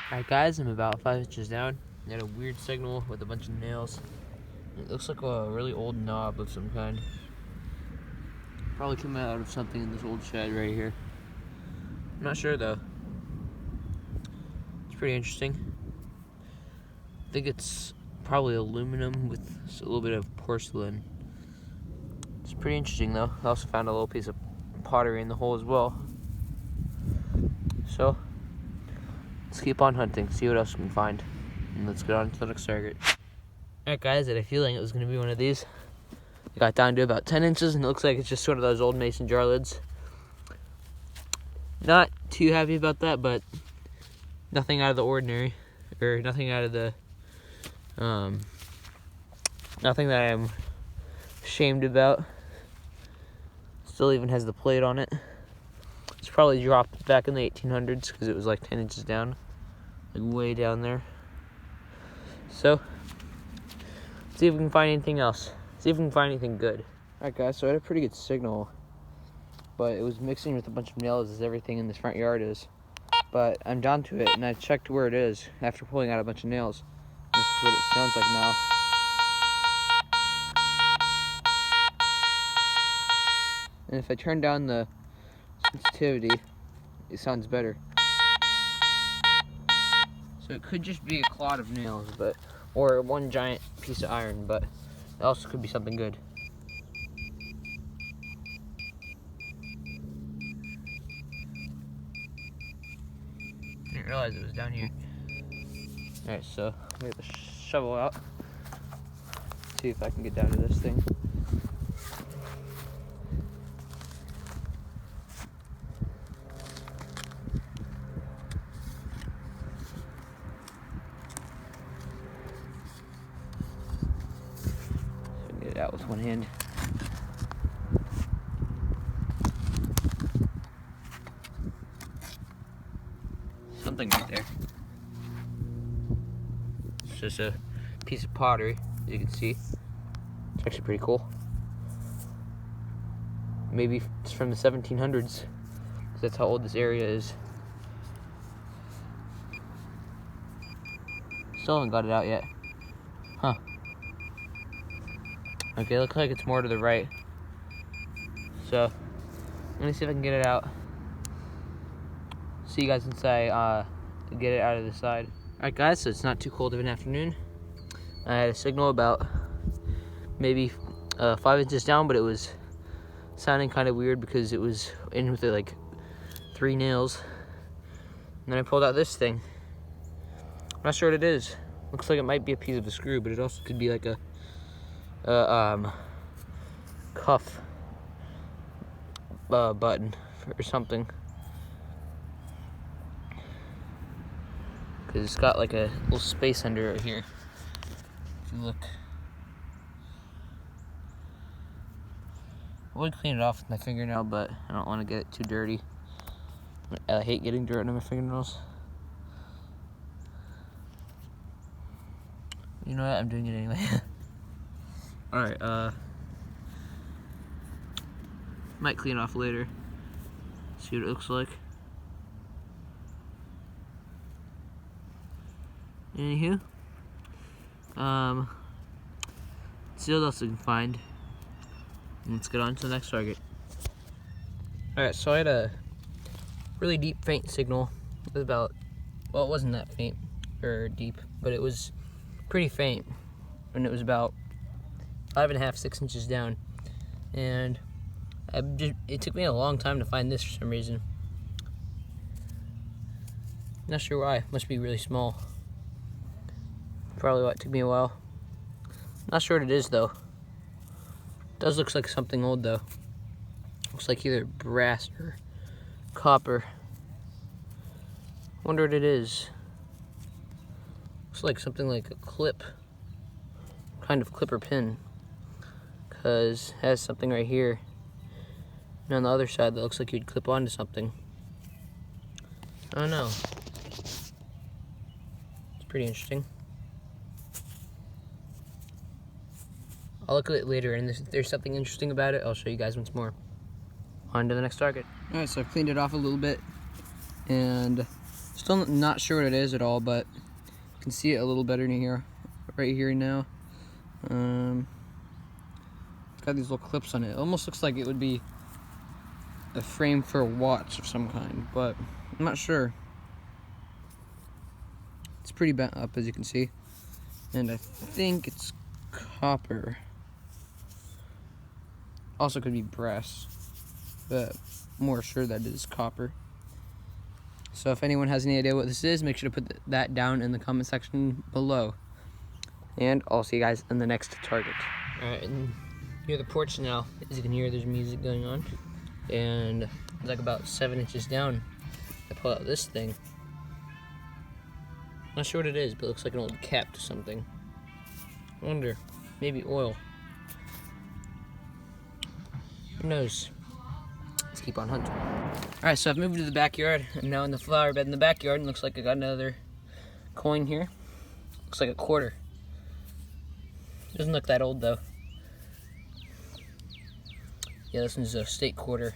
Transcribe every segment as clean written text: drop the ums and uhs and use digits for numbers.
Alright guys, I'm about 5 inches down. I had a weird signal with a bunch of nails. It looks like a really old knob of some kind. Probably came out of something in this old shed right here. I'm not sure though. It's pretty interesting. I think it's probably aluminum with a little bit of porcelain. It's pretty interesting though. I also found a little piece of pottery in the hole as well. So, let's keep on hunting, see what else we can find. And let's get on to the next target. Alright guys, I had a feeling it was going to be one of these. I got down to about 10 inches and it looks like it's just one of those old mason jar lids. Not too happy about that, but nothing out of the ordinary. Or nothing out of the, nothing that I'm ashamed about. Still even has the plate on it. It's probably dropped back in the 1800s because it was like 10 inches down. Like way down there. So, let's see if we can find anything else. See if we can find anything good. Alright guys, so I had a pretty good signal. But it was mixing with a bunch of nails as everything in this front yard is. But I'm down to it and I checked where it is after pulling out a bunch of nails. This is what it sounds like now. And if I turn down the sensitivity, it sounds better. So it could just be a clod of nails, or one giant piece of iron, but it also could be something good. I didn't realize it was down here. Alright, so I'm gonna get the shovel out. See if I can get down to this thing. Get it out with one hand. Something right there. It's just a piece of pottery, as you can see. It's actually pretty cool. Maybe it's from the 1700s, because that's how old this area is. Still haven't got it out yet. Huh. Okay, looks like it's more to the right. So, let me see if I can get it out. See you guys inside, get it out of the side. Alright guys, so it's not too cold of an afternoon. I had a signal about maybe 5 inches down, but it was sounding kind of weird because it was in with like 3 nails. And then I pulled out this thing. I'm not sure what it is. Looks like it might be a piece of a screw, but it also could be like a cuff button or something. Because it's got like a little space under it here. If you look. I would clean it off with my fingernail, but I don't want to get it too dirty. I hate getting dirt on my fingernails. You know what? I'm doing it anyway. Alright, might clean it off later. See what it looks like. Anywho, see what else we can find. And let's get on to the next target. Alright, so I had a really deep faint signal. It was about, well, it wasn't that faint or deep, but it was pretty faint. And it was about 5.5, 6 inches down. And it took me a long time to find this for some reason. Not sure why. Must be really small. Probably why it took me a while. Not sure what it is though. It does look like something old though. Looks like either brass or copper. Wonder what it is. Looks like something like a clip. Kind of clip or pin. Cause it has something right here. And on the other side that looks like you'd clip onto something. I don't know. It's pretty interesting. I'll look at it later, and if there's something interesting about it, I'll show you guys once more. On to the next target. Alright, so I've cleaned it off a little bit, and Still not sure what it is at all, but you can see it a little better in here, right here now. It's got these little clips on it. It almost looks like it would be a frame for a watch of some kind, but I'm not sure. It's pretty bent up, as you can see, and I think it's copper. Also could be brass, but I'm more sure that it is copper. So if anyone has any idea what this is, make sure to put that down in the comment section below. And I'll see you guys in the next target. Alright, and near the porch now, as you can hear, there's music going on. And like about 7 inches down, I pull out this thing. Not sure what it is, but it looks like an old cap to something. I wonder, maybe oil. Who knows? Let's keep on hunting. Alright, so I've moved to the backyard. I'm now in the flower bed in the backyard, and looks like I got another coin here. Looks like a quarter. Doesn't look that old though. Yeah, this one's a state quarter.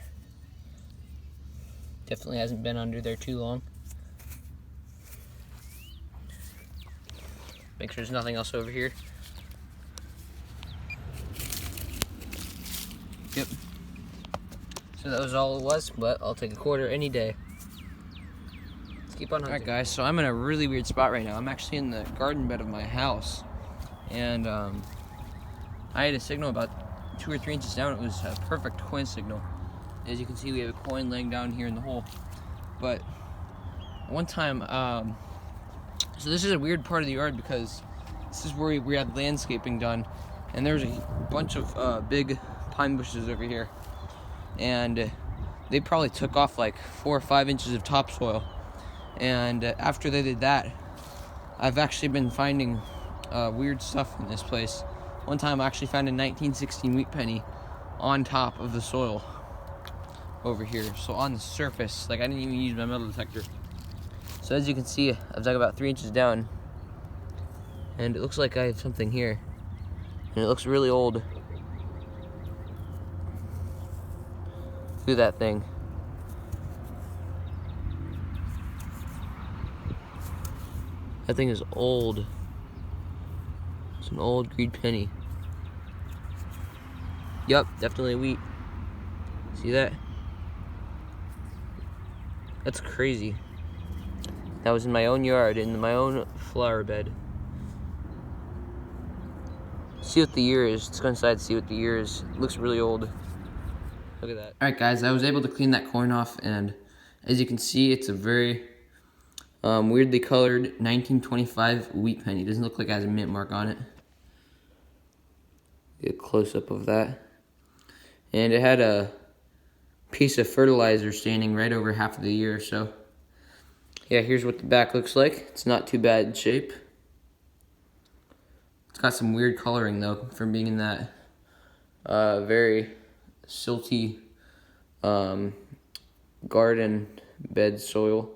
Definitely hasn't been under there too long. Make sure there's nothing else over here. Yep. So that was all it was, but I'll take a quarter any day. Let's keep on hunting. Alright guys, so I'm in a really weird spot right now. I'm actually in the garden bed of my house. And I had a signal about 2 or 3 inches down. It was a perfect coin signal. As you can see, we have a coin laying down here in the hole. But one time, so this is a weird part of the yard because this is where we had landscaping done. And there's a bunch of big pine bushes over here. And they probably took off like 4 or 5 inches of topsoil. And after they did that, I've actually been finding weird stuff in this place. One time I actually found a 1916 wheat penny on top of the soil over here. So on the surface, like I didn't even use my metal detector. So as you can see, I've dug about 3 inches down. And it looks like I have something here. And it looks really old. Look at that thing. That thing is old. It's an old green penny. Yup, definitely wheat. See that? That's crazy. That was in my own yard, in my own flower bed. See what the year is. Let's go inside, see what the year is. It looks really old. Look at that. Alright guys, I was able to clean that coin off, and as you can see, it's a very weirdly colored 1925 wheat penny. It doesn't look like it has a mint mark on it. Get a close-up of that. And it had a piece of fertilizer standing right over half of the year, so yeah, here's what the back looks like. It's not too bad in shape. It's got some weird coloring though, from being in that very silty garden bed soil.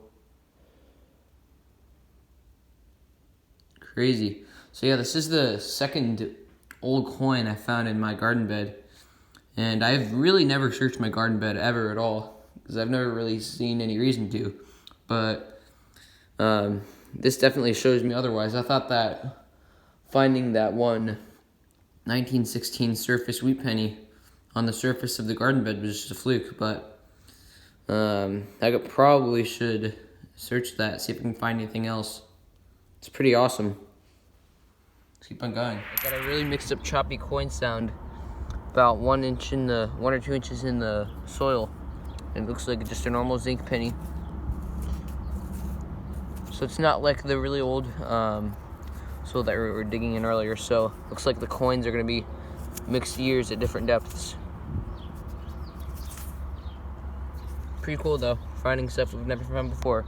Crazy. So yeah, this is the second old coin I found in my garden bed, and I've really never searched my garden bed ever at all because I've never really seen any reason to, but this definitely shows me otherwise. I thought that finding that one 1916 surface wheat penny on the surface of the garden bed was just a fluke, but I probably should search that, see if I can find anything else. It's pretty awesome. Let's keep on going. I got a really mixed up choppy coin sound about 1 or 2 inches in the soil. It looks like just a normal zinc penny. So it's not like the really old soil that we were digging in earlier. So looks like the coins are gonna be mixed years at different depths. Pretty cool though, finding stuff we've never found before.